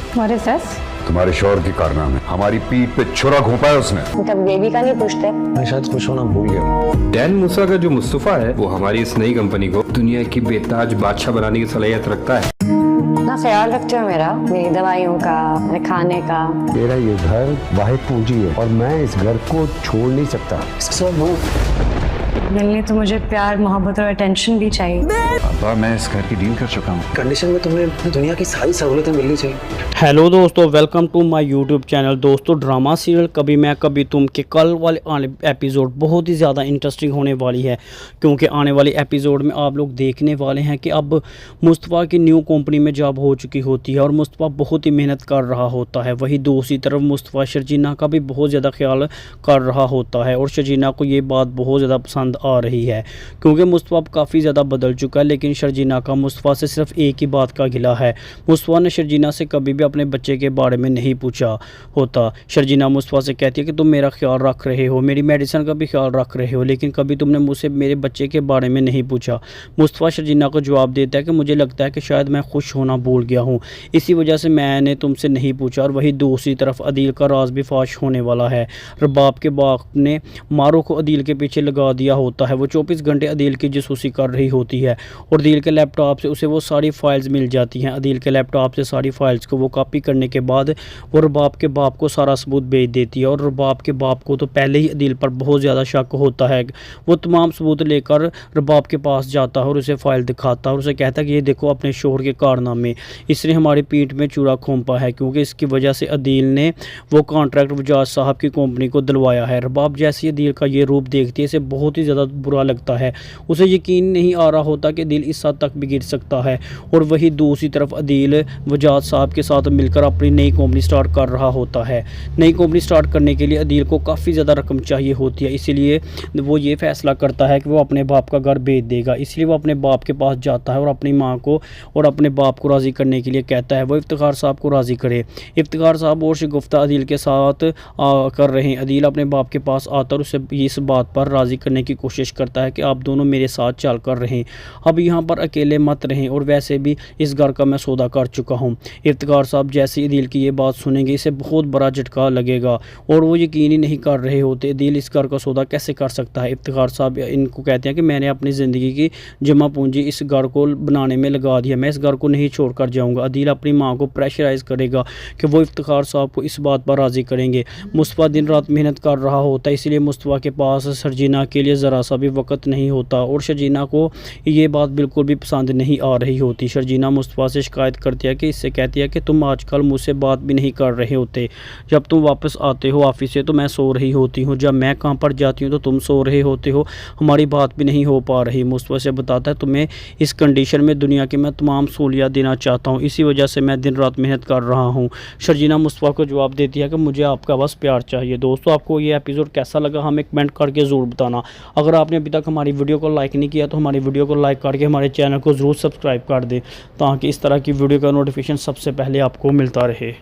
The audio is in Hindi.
What is this? तुम्हारे शौहर के कारनामे, हमारी पीठ पे छुरा घोंपा है उसने। तब बेबी का नहीं पूछते? मैं शायद खुश होना भूल गया। डैन मूसा का जो मुस्तफा है वो हमारी इस नई कंपनी को दुनिया की बेताज बादशाह बनाने की सलाहियत रखता है। ना ख्याल रखते हो मेरी दवाइयों का, मेरे खाने का। मेरा ये घर वाहिद पूंजी है और मैं इस घर को छोड़ नहीं सकता। मिलने तो मुझे प्यार, मोहब्बत और अटेंशन भी चाहिए। पापा, मैं इस घर की डील कर चुका हूँ। कंडीशन में तुम्हें दुनिया की सारी सहूलतें मिलनी चाहिए। हेलो दोस्तों, welcome to my YouTube channel. दोस्तों, ड्रामा सीरियल कभी मैं कभी तुम के कल वाले आने एपिसोड बहुत ही ज़्यादा इंटरेस्टिंग होने वाली है, क्योंकि आने वाले एपिसोड में आप लोग देखने वाले हैं कि अब मुस्तफ़ा की न्यू कंपनी में जॉब हो चुकी होती है और मुस्तफ़ा बहुत ही मेहनत कर रहा होता है। वहीं दूसरी तरफ मुस्तफ़ा शर्जीना का भी बहुत ज़्यादा ख्याल कर रहा होता है और शर्जीना को ये बात बहुत ज़्यादा पसंद आ रही है, क्योंकि मुस्तफ़ा काफ़ी ज़्यादा बदल चुका है। लेकिन शर्जीना का मुस्तफ़ा से सिर्फ एक ही बात का गिला है। मुस्तफ़ा ने शर्जीना से कभी भी अपने बच्चे के बारे में नहीं पूछा होता। शर्जीना मुस्तफ़ा से कहती है कि तुम मेरा ख्याल रख रहे हो, मेरी मेडिसिन का भी ख्याल रख रहे हो, लेकिन कभी तुमने मुझसे मेरे बच्चे के बारे में नहीं पूछा। मुस्तफ़ा शर्जीना को जवाब देता है कि मुझे लगता है कि शायद मैं खुश होना भूल गया हूँ, इसी वजह से मैंने तुमसे नहीं पूछा। और वही दूसरी तरफ अदील का राज भी फाश होने वाला है। रबाब के बाप ने मारो को अदील के पीछे लगा दिया होता है। वो 24 घंटे अदील की जासूसी कर रही होती है और अदील के लैपटॉप से उसे वो सारी फाइल्स मिल जाती हैं। अदील के लैपटॉप से सारी फाइल्स को वो कॉपी करने के बाद वो रबाब के बाप को सारा सबूत भेज देती है और रबाब के बाप को तो पहले ही अदील पर बहुत ज़्यादा शक होता है। वो तमाम सबूत लेकर रबाब के पास जाता है और उसे फ़ाइल दिखाता है और उसे कहता है कि ये देखो अपने शोहर के कारनामे, इसने हमारी पीठ में चूड़ा घोंपा है, क्योंकि इसकी वजह से अदील ने वो कॉन्ट्रैक्ट वजाज साहब की कंपनी को दिलवाया है। रबाब जैसे ही अदील का ये रूप देखती है इसे बहुत ही ज़्यादा बुरा लगता है। उसे यकीन नहीं आ रहा होता कि दिल इस हद तक भी गिर सकता है। और वही दूसरी तरफ अदील वजाज साहब के साथ मिलकर अपनी नई कंपनी स्टार्ट कर रहा होता है। नई कंपनी स्टार्ट करने के लिए अदील को काफ़ी ज़्यादा रकम चाहिए होती है, इसीलिए वो ये फैसला करता है कि वो अपने बाप का घर बेच देगा। इसलिए वो अपने बाप के पास जाता है और अपनी माँ को और अपने बाप को राज़ी करने के लिए कहता है वो इफ्तिखार साहब को राज़ी करे। इफ्तिखार साहब और शगुफ्ता अदील के साथ कर रहे हैं। अदील अपने बाप के पास आता और उसे इस बात पर राज़ी करने की कोशिश करता है कि आप दोनों मेरे साथ चल कर रहें, अब यहाँ पर अकेले मत रहें, और वैसे भी इस घर का मैं सौदा कर चुका हूँ। इफ्तिखार साहब जैसे अदील की ये बात सुनेंगे इसे बहुत बड़ा झटका लगेगा और वो यकीन ही नहीं कर रहे होते अदील इस घर का सौदा कैसे कर सकता है। इफ्तिखार साहब इनको कहते हैं कि मैंने अपनी ज़िंदगी की जमा पूंजी इस घर को बनाने में लगा दिया, मैं इस घर को नहीं छोड़ कर जाऊँगा। अदील अपनी माँ को प्रेशराइज़ करेगा कि वो इफ्तिखार साहब को इस बात पर राज़ी करेंगे। मुस्तफ़ा दिन रात मेहनत कर रहा होता है, इसलिए मुस्तफ़ा के पास शर्जीना के लिए ज़रा सा भी वक़्त नहीं होता और शर्जीना को ये बात बिल्कुल भी पसंद नहीं आ रही होती। शर्जीना मुस्तफ़ा से शिकायत करती है कि इससे कहती है कि तुम आजकल मुझसे बात भी नहीं कर रहे होते, जब तुम वापस आते हो ऑफिस से तो मैं सो रही होती हूँ, जब मैं काम पर जाती हूँ तो तुम सो रहे होते हो, हमारी बात भी नहीं हो पा रही। मुस्तफ़ा से बताता है तुम्हें इस कंडीशन में दुनिया की मैं तमाम सहूलियत देना चाहता हूँ, इसी वजह से मैं दिन रात मेहनत कर रहा हूँ। शर्जीना मुस्तफ़ा को जवाब देती है कि मुझे आपका बस प्यार चाहिए। दोस्तों, आपको ये एपिसोड कैसा लगा हमें कमेंट करके ज़रूर बताना। अगर आपने अभी तक हमारी वीडियो को लाइक नहीं किया तो हमारी वीडियो को लाइक करके हमारे चैनल को ज़रूर सब्सक्राइब कर दें, ताकि इस तरह की वीडियो का नोटिफिकेशन सबसे पहले आपको मिलता रहे।